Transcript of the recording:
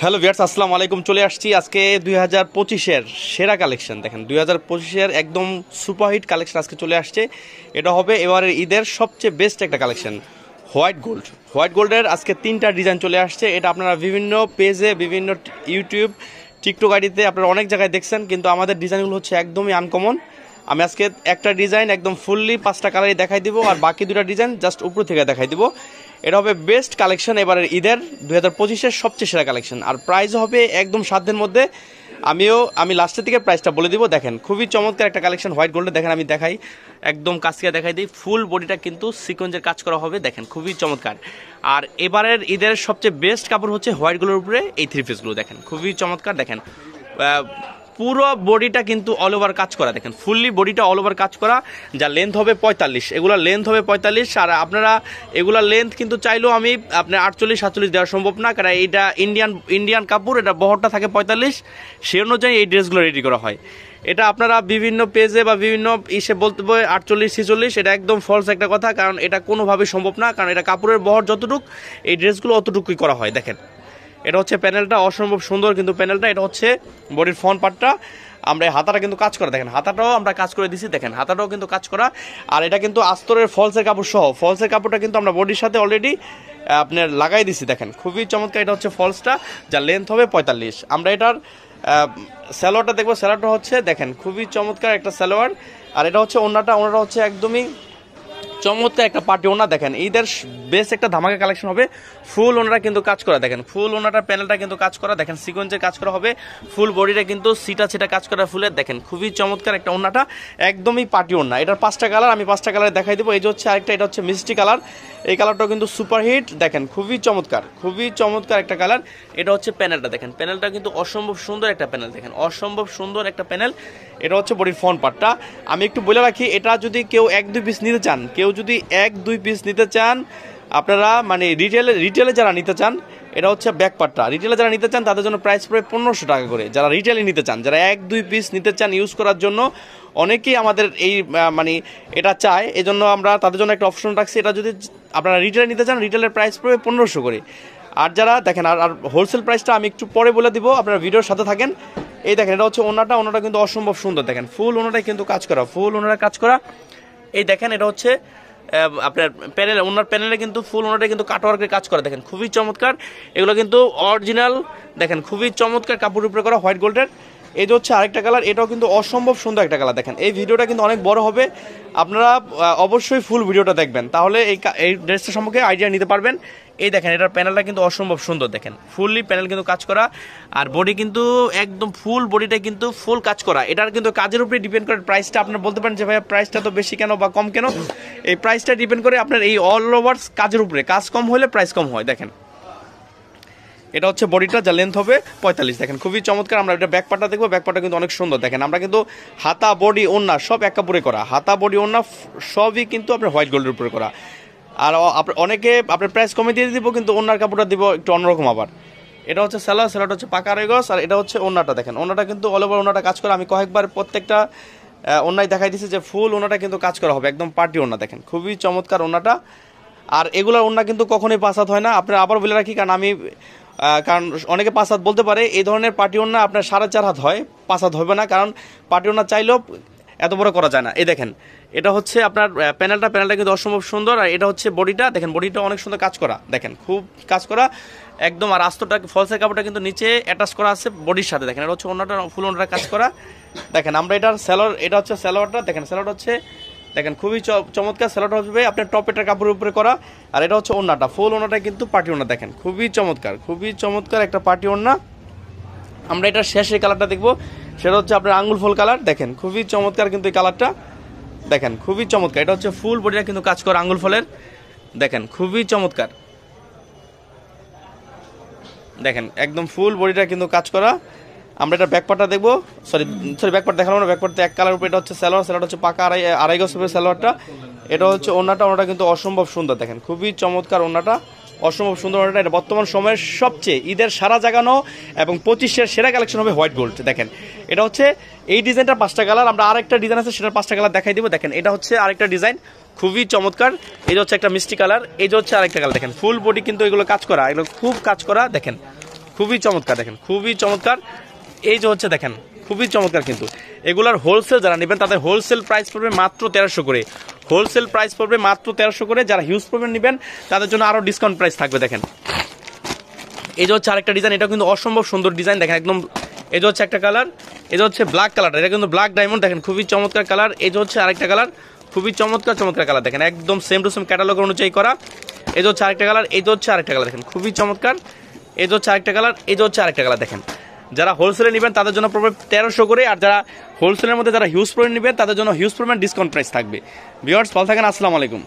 Hello viewers, আসসালামু আলাইকুম। চলে আসছি আজকে 2025-এর সেরা কালেকশন। দেখেন 2025-এর একদম সুপারহিট কালেকশন আজকে চলে আসছে। এটা হবে এবারের ঈদের সবচেয়ে বেস্ট একটা কালেকশন, হোয়াইট গোল্ডের আজকে 3টা ডিজাইন চলে আসছে। এটা আপনারা বিভিন্ন পেজে, বিভিন্ন ইউটিউব, টিকটক আইডিতে আপনারা অনেক জায়গায় দেখছেন, কিন্তু আমাদের ডিজাইনগুলো হচ্ছে একদমই আনকমন। আমি আজকে একটা ডিজাইন একদম ফুললি 5টা কালারই দেখাই দিব, আর বাকি 2টা ডিজাইন জাস্ট উপর থেকে দেখাই দিব। এটা হবে বেস্ট কালেকশন, এবারের ঈদের 2025-এর সবচেয়ে সেরা কালেকশন। আর প্রাইস হবে একদম সাধ্যের মধ্যে। আমি লাস্টের দিকে প্রাইসটা বলে দিব। দেখেন খুবই চমৎকার একটা কালেকশন হোয়াইট গোল্ডে। দেখেন আমি দেখাই, একদম কাছে দেখাই দিই। ফুল বডিটা কিন্তু সিকোয়েন্সের কাজ করা হবে, দেখেন খুবই চমৎকার। আর এবারের ঈদের সবচেয়ে বেস্ট কাপড় হচ্ছে হোয়াইট গোল্ডের উপরে এই 3 পিসগুলো। দেখেন খুবই চমৎকার। দেখেন পুরো বডিটা কিন্তু অল ওভার কাজ করা, দেখেন ফুললি বডিটা অল ওভার কাজ করা। যা লেন্থ হবে 45, এগুলোর লেন্থ হবে 45। আর আপনারা এগুলোর লেন্থ কিন্তু চাইলেও আমি আপনার 48-47 দেওয়া সম্ভব না, কারণ এইটা ইন্ডিয়ান কাপড়, এটা বহরটা থাকে 45, সে অনুযায়ী এই ড্রেসগুলো রেডি করা হয়। এটা আপনারা বিভিন্ন পেজে বা বিভিন্ন ইসে বলতে হবে 48-46, এটা একদম ফলস একটা কথা, কারণ এটা কোনোভাবেই সম্ভব না, কারণ এটা কাপড়ের বহর যতটুক এই ড্রেসগুলো অতটুকুই করা হয়। দেখেন এটা হচ্ছে প্যানেলটা, অসম্ভব সুন্দর কিন্তু প্যানেলটা। এটা হচ্ছে বডির ফ্রন্ট পার্টটা। আমরা এই হাতাটা কিন্তু কাজ করা, দেখেন হাতাটাও আমরা কাজ করে দিছি, দেখেন হাতাটাও কিন্তু কাজ করা। আর এটা কিন্তু আস্তরের ফলসের কাপড় সহ, ফলসের কাপড়টা কিন্তু আমরা বডির সাথে অলরেডি আপনার লাগাই দিছি। দেখেন খুবই চমৎকার। এটা হচ্ছে ফলসটা, যার লেন্থ হবে 45। আমরা এটার সালোয়ারটা দেখবো। সালোয়ারটা হচ্ছে দেখেন খুবই চমৎকার একটা সালোয়ার। আর এটা হচ্ছে ওড়নাটা হচ্ছে একদমই চমৎকার একটা পার্টি ওনা। দেখেন ঈদের বেশ একটা ধামাকা কালেকশন হবে। ফুল ওনারা কিন্তু কাজ করা, দেখেন ফুল ওনাটার প্যানেলটা কিন্তু কাজ করা, দেখেন সিকোয়েন্সের কাজ করা হবে। ফুল বডিটা কিন্তু সিটা কাজ করা ফুলের। দেখেন খুবই চমৎকার একটা ওনাটা, একদমই পার্টি ওনা। এটার 5টা কালার, আমি 5টা কালার দেখাই দেবো। এই যে হচ্ছে আরেকটা, এটা হচ্ছে মিষ্টি কালার। এই কালারটাও কিন্তু সুপারহিট। দেখেন খুবই চমৎকার একটা কালার। এটা হচ্ছে প্যানেলটা, দেখেন প্যানেলটা কিন্তু অসম্ভব সুন্দর একটা প্যানেল। দেখেন অসম্ভব সুন্দর একটা প্যানেল। এটা হচ্ছে বডির ফ্রন্ট পার্টটা। আমি একটু বলে রাখি, এটা যদি কেউ 1-2 পিস নিতে চান, যদি 1-2 পিস নিতে চান আপনারা, মানে রিটেলে যারা নিতে চান, এটা হচ্ছে ব্যাক পার্টটা। রিটেলে যারা নিতে চান তাদের জন্য প্রাইস পড়ে 1500 টাকা করে। যারা রিটেলে নিতে চান, যারা 1-2 পিস নিতে চান ইউজ করার জন্য, অনেকেই আমাদের এই মানে এটা চায়, এজন্য আমরা তাদের জন্য একটা অপশন রাখছি। এটা যদি আপনারা রিটেলে নিতে চান, রিটেলের প্রাইস পড়বে 1500 করে। আর যারা দেখেন, আর হোলসেল প্রাইসটা আমি একটু পরে বলে দিব, আপনারা ভিডিওর সাথে থাকেন। এই দেখেন এটা হচ্ছে ওনাটা কিন্তু অসম্ভব সুন্দর। দেখেন ফুল ওনাটাই কিন্তু কাজ করা, কাজ করা। এই দেখেন এটা হচ্ছে আপনার প্যানেল, ওনার প্যানেলে কিন্তু ফুল ওনাটা কিন্তু কাটওয়ার্কের কাজ করা। দেখেন খুবই চমৎকার, এগুলো কিন্তু অরিজিনাল। দেখেন খুবই চমৎকার কাপড়ের উপরে করা হোয়াইট গোল্ডের। এই যে হচ্ছে আরেকটা কালার, এটাও কিন্তু অসম্ভব সুন্দর একটা কালার। দেখেন এই ভিডিওটা কিন্তু অনেক বড় হবে, আপনারা অবশ্যই ফুল ভিডিওটা দেখবেন, তাহলে এই ড্রেসটা সম্পর্কে আইডিয়া নিতে পারবেন। এই দেখেন এটার প্যানেলটা কিন্তু অসম্ভব সুন্দর। দেখেন ফুললি প্যানেল কিন্তু কাজ করা, আর বডি কিন্তু একদম ফুল বডিটা কিন্তু ফুল কাজ করা। এটার কিন্তু কাজের উপরে ডিপেন্ড করে প্রাইসটা। আপনারা বলতে পারেন যে ভাইয়া প্রাইসটা তো বেশি কেন বা কম কেন, এই প্রাইসটা ডিপেন্ড করে আপনার এই অল ওভার কাজের উপরে। কাজ কম হলে প্রাইস কম হয়। দেখেন এটা হচ্ছে বডিটা, যা লেন্থ হবে 45। দেখেন খুবই চমৎকার। আমরা এটা ব্যাক পার্টটা দেখবো, ব্যাক পার্টটা কিন্তু অনেক সুন্দর। দেখেন আমরা কিন্তু হাতা বডি ওড়না সব এক কাপড়ে করা, হাতা বডি ওড়না সবই কিন্তু আপনার হোয়াইট গোল্ডের উপরে করা। আর অনেকে আপনার প্রাইস কমে দিয়ে দিব, কিন্তু ওড়নার কাপড়টা দিব একটু অন্যরকম। আবার এটা হচ্ছে সালোয়ারটা হচ্ছে পাকা রেগস। আর এটা হচ্ছে ওড়নাটা, দেখেন ওড়নাটা কিন্তু অল ওভার ওড়নাটা কাজ করা। আমি কয়েকবার প্রত্যেকটা ওড়নায় দেখাই দিচ্ছি যে ফুল ওড়নাটা কিন্তু কাজ করা হবে, একদম পার্টি ওড়না। দেখেন খুবই চমৎকার ওড়নাটা। আর এগুলোর ওড়না কিন্তু কখনোই 5 হাত হয় না। আপনারা আবার বলে রাখি, কারণ অনেকে 5 হাত বলতে পারে, এই ধরনের পার্টি ওড়না আপনার 4.5 হাত হয়, 5 হাত হবে না, কারণ পার্টি ওড়না চাইলেও এত বড় করা যায় না। এই দেখেন এটা হচ্ছে আপনার প্যানেলটা কিন্তু অসম্ভব সুন্দর। আর এটা হচ্ছে বডিটা, দেখেন বডিটা অনেক সুন্দর কাজ করা। দেখেন খুব কাজ করা একদম। আর আস্তরটা ফলসের কাপড়টা কিন্তু নিচে অ্যাটাচ করা আছে বডির সাথে। দেখেন এটা হচ্ছে ওড়নাটা, ফুল ওড়নাটা কাজ করা। দেখেন আমরা এটার সালোয়ার, এটা হচ্ছে সালোয়ারটা। দেখেন সালোয়ারটা হচ্ছে, দেখেন খুবই চমৎকার সালোয়ারটা হবে আপনার টপ এটার কাপড়ের উপরে করা। আর এটা হচ্ছে ওড়নাটা, ফুল ওড়নাটা কিন্তু পার্টি ওড়না। দেখেন খুবই চমৎকার একটা পার্টি ওড়না। আমরা এটার শেষের কালারটা দেখবো, সেটা হচ্ছে আপনার আঙ্গুল ফুল কালার। দেখেন খুবই চমৎকার কিন্তু এই কালারটা। দেখেন খুবই চমৎকার। এটা হচ্ছে ফুল বডিটা কিন্তু কাজ করা আঙ্গুল ফলের। দেখেন খুবই চমৎকার। দেখেন একদম ফুল বডিটা কিন্তু কাজ করা। আমরা এটা ব্যাকপার্টটা দেখবো, সরি ব্যাকপার্ট দেখালাম না, ব্যাকপার্টটা এক কালার উপরে। এটা হচ্ছে সালোয়ার হচ্ছে পাকা আড়াই গজ উপরে সালোয়ারটা। এটা হচ্ছে ওড়নাটা কিন্তু অসম্ভব সুন্দর। দেখেন খুবই চমৎকার ওড়নাটা, অসম্ভব সুন্দর ওড়নাটা। এটা বর্তমান সময়ের সবচেয়ে ঈদের সারা জাগানো এবং 25-এর সেরা কালেকশন হবে হোয়াইট গোল্ড। দেখেন এটা হচ্ছে এই ডিজাইনটা 5টা কালার। আমরা আরেকটা ডিজাইন আছে, সেটার 5টা কালার দেখাই দিব। দেখেন এটা হচ্ছে আরেকটা ডিজাইন, খুবই চমৎকার। এই যে হচ্ছে একটা মিষ্টি কালার, এই যে হচ্ছে আরেকটা কালার। দেখেন ফুল বডি কিন্তু এগুলো কাজ করা, এগুলো খুব কাজ করা। দেখেন খুবই চমৎকার দেখেন, খুবই চমৎকার। এই যে হচ্ছে দেখেন খুবই চমৎকার, কিন্তু এগুলার হোলসেল যারা নেবেন তাদের হোলসেল প্রাইস পড়বে মাত্র 1300 করে, হোলসেল প্রাইস পড়বে মাত্র 1300 করে। যারা হিউজ পরিমাণ নেবেন তাদের জন্য আরো ডিসকাউন্ট প্রাইস থাকবে। দেখেন এই যে হচ্ছে আরেকটা ডিজাইন, এটা কিন্তু অসম্ভব সুন্দর ডিজাইন দেখেন একদম। এই যে হচ্ছে একটা কালার, এই যে হচ্ছে ব্ল্যাক কালার, এটা কিন্তু ব্ল্যাক ডায়মন্ড দেখেন, খুবই চমৎকার কালার। এই যে হচ্ছে আরেকটা কালার, খুবই চমৎকার চমৎকার কালার দেখেন, একদম সেম টু সেম ক্যাটালগ অনুযায়ী করা। এই যে হচ্ছে আরেকটা কালার, এই যে হচ্ছে আরেকটা কালার দেখেন, খুবই চমৎকার। এই যে হচ্ছে আরেকটা কালার, এই যে হচ্ছে আরেকটা কালার দেখেন। যারা হোলসেলে নেবেন তাদের জন্য পড়বে 1300 করে, আর যারা হোলসেলের মধ্যে যারা হিউজ পরিমাণ নেবেন তাদের জন্য হিউজ পরিমাণ ডিসকাউন্ট প্রাইস থাকবে। ভিউয়ার্স ভালো থাকেন, আসসালামু আলাইকুম।